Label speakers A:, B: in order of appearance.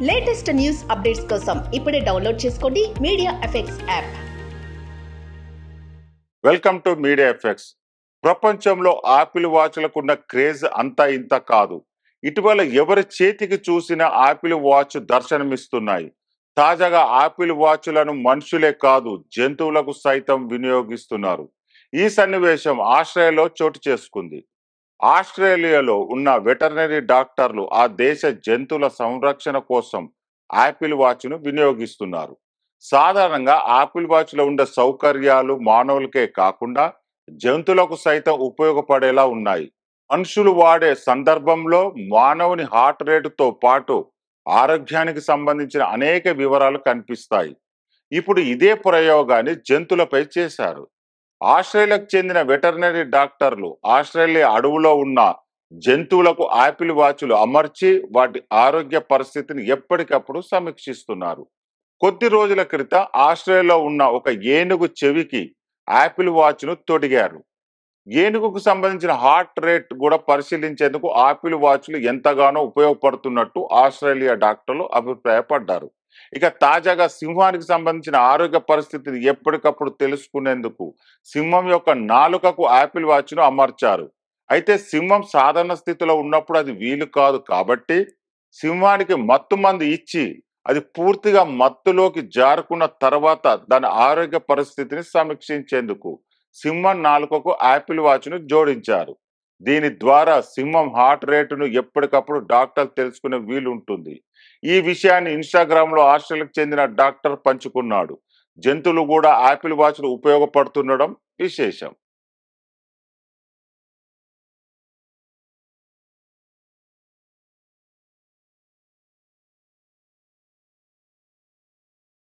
A: Latest news updates కోసం ఇప్పుడే download చేసుకోండి media effects app.
B: Welcome to media effects. ప్రపంచంలో ఆపిల్ వాచ్లకు ఉన్న క్రేజ్ అంతా ఇంత కాదు. ఇటీవల ఎవరి చేతికి చూసినా ఆపిల్ వాచ్ దర్శనమిస్తున్నాయి. తాజాగా ఆపిల్ వాచ్లను మనుషులే కాదు జంతువులకు సైతం వినియోగిస్తున్నారు. ఈ సన్నివేశం ఆస్ట్రేలియాలో చోటు చేసుకుంది. ఆస్ట్రేలియాలో ఉన్న వెటర్నరీ డాక్టర్లు ఆ దేశ జంతువుల సంరక్షణ కోసం ఆపిల్ వాచ్ను వినియోగిస్తున్నారు. సాధారణంగా ఆపిల్ వాచ్లో ఉండే సౌకర్యాలు మానవులకే కాకుండా జంతువులకు సైతం ఉపయోగపడేలా ఉన్నాయి. మనుషులు వాడే సందర్భంలో మానవుని హార్ట్ రేటుతో పాటు ఆరోగ్యానికి సంబంధించిన అనేక వివరాలు కనిపిస్తాయి. ఇప్పుడు ఇదే ప్రయోగాన్ని జంతువులపై చేశారు. ఆస్ట్రేలియాకు చెందిన వెటర్నరీ డాక్టర్లు ఆస్ట్రేలియా అడవులో ఉన్న జంతువులకు ఆపిల్ వాచ్లు అమర్చి వాటి ఆరోగ్య పరిస్థితిని ఎప్పటికప్పుడు సమీక్షిస్తున్నారు. కొద్ది రోజుల క్రితం ఆస్ట్రేలియాలో ఉన్న ఒక ఏనుగు చెవికి ఆపిల్ వాచ్ను తొడిగారు. ఏనుగుకు సంబంధించిన హార్ట్ రేట్ కూడా పరిశీలించేందుకు ఆపిల్ వాచ్లు ఎంతగానో ఉపయోగపడుతున్నట్టు ఆస్ట్రేలియా డాక్టర్లు అభిప్రాయపడ్డారు. ఇక తాజాగా సింహానికి సంబంధించిన ఆరోగ్య పరిస్థితిని ఎప్పటికప్పుడు తెలుసుకునేందుకు సింహం యొక్క నాలుకకు ఆపిల్ వాచ్ను అమర్చారు. అయితే సింహం సాధారణ స్థితిలో ఉన్నప్పుడు అది వీలు కాదు కాబట్టి సింహానికి మత్తు మందు ఇచ్చి అది పూర్తిగా మత్తులోకి జారుకున్న తర్వాత దాని ఆరోగ్య పరిస్థితిని సమీక్షించేందుకు సింహం నాలుకకు ఆపిల్ వాచ్ను జోడించారు. దీని ద్వారా సింహం హార్ట్ రేటును ఎప్పటికప్పుడు డాక్టర్ తెలుసుకునే వీలు ఉంటుంది. ఈ విషయాన్ని ఇన్స్టాగ్రామ్ లో ఆస్ట్రేలియాకు చెందిన డాక్టర్ పంచుకున్నాడు. జంతువులు కూడా ఆపిల్ వాచ్లు ఉపయోగపడుతుండడం విశేషం.